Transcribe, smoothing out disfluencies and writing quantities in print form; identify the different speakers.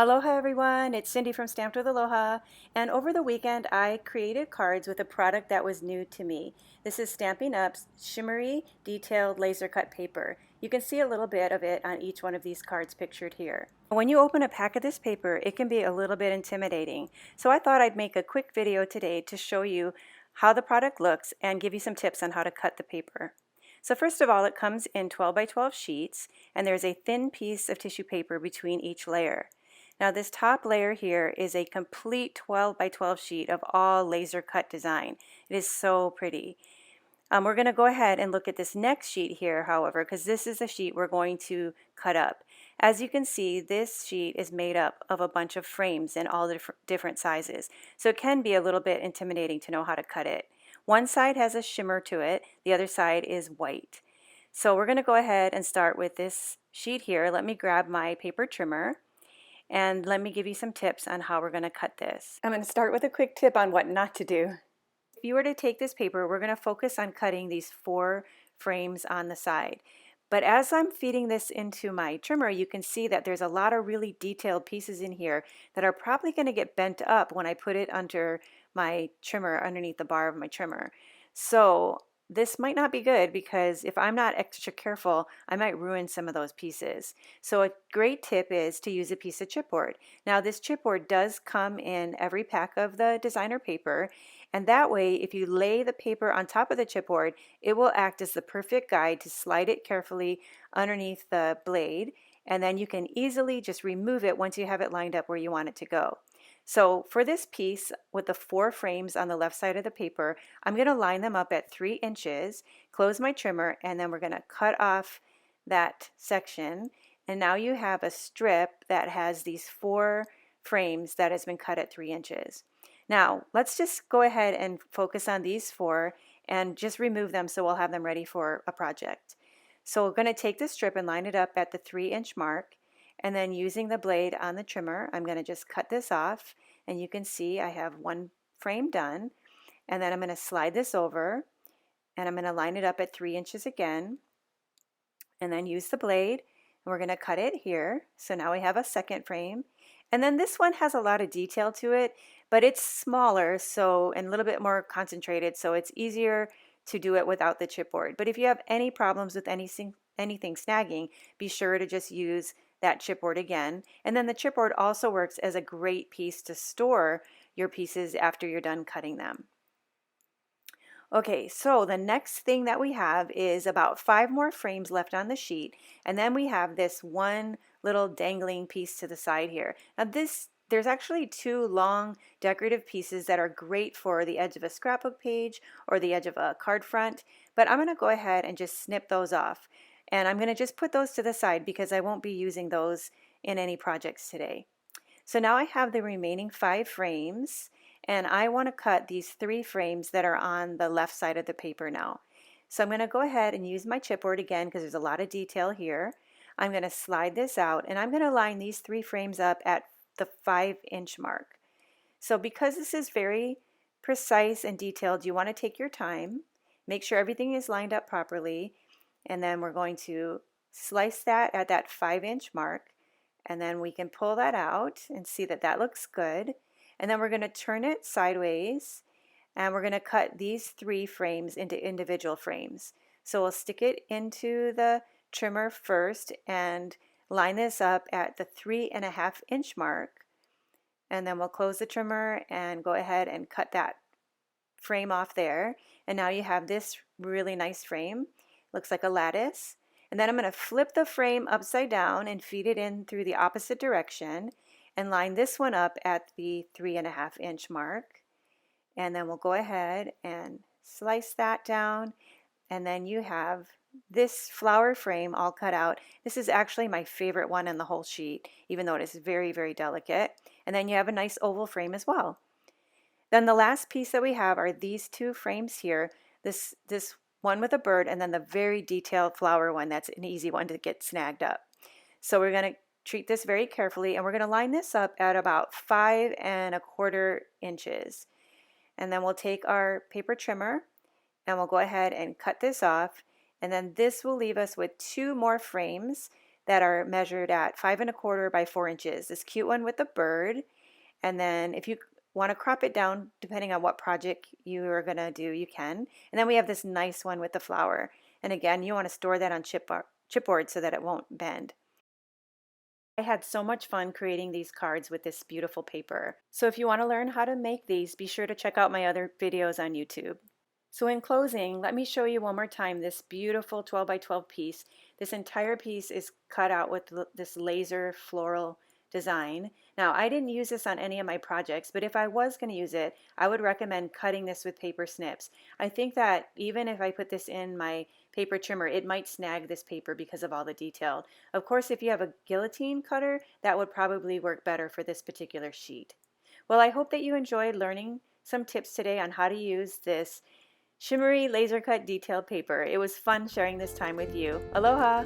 Speaker 1: Aloha everyone, it's Cindy from Stamped with Aloha, and over the weekend I created cards with a product that was new to me. This is Stampin' Up's shimmery detailed laser cut paper. You can see a little bit of it on each one of these cards pictured here. When you open a pack of this paper, it can be a little bit intimidating, so I thought I'd make a quick video today to show you how the product looks and give you some tips on how to cut the paper. So first of all, it comes in 12 by 12 sheets, and there's a thin piece of tissue paper between each layer. Now this top layer here is a complete 12 by 12 sheet of all laser cut design. It is so pretty. We're going to go ahead and look at this next sheet here, however, because this is the sheet we're going to cut up. As you can see, this sheet is made up of a bunch of frames in all the different sizes, so it can be a little bit intimidating to know how to cut it. One side has a shimmer to it, the other side is white. So we're going to go ahead and start with this sheet here. Let me grab my paper trimmer. And let me give you some tips on how we're going to cut this. I'm going to start with a quick tip on what not to do. If you were to take this paper, we're going to focus on cutting these 4 frames on the side. But as I'm feeding this into my trimmer, you can see that there's a lot of really detailed pieces in here that are probably going to get bent up when I put it under my trimmer, underneath the bar of my trimmer. So this might not be good because if I'm not extra careful, I might ruin some of those pieces. So a great tip is to use a piece of chipboard. Now this chipboard does come in every pack of the designer paper, and that way if you lay the paper on top of the chipboard, it will act as the perfect guide to slide it carefully underneath the blade, and then you can easily just remove it once you have it lined up where you want it to go. So for this piece with the 4 frames on the left side of the paper, I'm going to line them up at 3 inches, close my trimmer, and then we're going to cut off that section. And now you have a strip that has these 4 frames that has been cut at 3 inches. Now let's just go ahead and focus on these 4 and just remove them so we'll have them ready for a project. So we're going to take this strip and line it up at the 3-inch mark. And then using the blade on the trimmer, I'm going to just cut this off, and you can see I have 1 frame done. And then I'm going to slide this over, and I'm going to line it up at 3 inches again, and then use the blade, and we're going to cut it here. So now we have a 2nd frame. And then this one has a lot of detail to it, but it's smaller and a little bit more concentrated, so it's easier to do it without the chipboard. But if you have any problems with anything snagging, be sure to just use that chipboard again. And then the chipboard also works as a great piece to store your pieces after you're done cutting them. Okay, so the next thing that we have is about 5 more frames left on the sheet, and then we have this one little dangling piece to the side here. Now there's actually 2 long decorative pieces that are great for the edge of a scrapbook page or the edge of a card front, but I'm going to go ahead and just snip those off. And I'm going to just put those to the side because I won't be using those in any projects today. So now I have the remaining 5 frames, and I want to cut these 3 frames that are on the left side of the paper now. So I'm going to go ahead and use my chipboard again because there's a lot of detail here. I'm going to slide this out, and I'm going to line these 3 frames up at the 5-inch mark. So because this is very precise and detailed, you want to take your time, make sure everything is lined up properly, and then we're going to slice that at that 5-inch mark, and then we can pull that out and see that that looks good. And then we're going to turn it sideways, and we're going to cut these 3 frames into individual frames. So we'll stick it into the trimmer first and line this up at the 3.5-inch mark, and then we'll close the trimmer and go ahead and cut that frame off there. And now you have this really nice frame. Looks like a lattice. And then I'm going to flip the frame upside down and feed it in through the opposite direction and line this one up at the 3.5-inch mark. And then we'll go ahead and slice that down, and then you have this flower frame all cut out. This is actually my favorite one in the whole sheet, even though it is very, very delicate. And then you have a nice oval frame as well. Then the last piece that we have are these 2 frames here. This one with a bird, and then the very detailed flower one that's an easy one to get snagged up. So we're going to treat this very carefully, and we're going to line this up at about 5.25 inches. And then we'll take our paper trimmer and we'll go ahead and cut this off, and then this will leave us with 2 more frames that are measured at 5¼ by 4 inches. This cute one with the bird, and then if you want to crop it down depending on what project you are going to do, you can. And then we have this nice one with the flower. And again, you want to store that on chipboard so that it won't bend. I had so much fun creating these cards with this beautiful paper. So if you want to learn how to make these, be sure to check out my other videos on YouTube. So in closing, let me show you one more time this beautiful 12 by 12 piece. This entire piece is cut out with this laser floral design. Now, I didn't use this on any of my projects, but if I was going to use it, I would recommend cutting this with paper snips. I think that even if I put this in my paper trimmer, it might snag this paper because of all the detail. Of course, if you have a guillotine cutter, that would probably work better for this particular sheet. Well, I hope that you enjoyed learning some tips today on how to use this shimmery laser cut detailed paper. It was fun sharing this time with you. Aloha!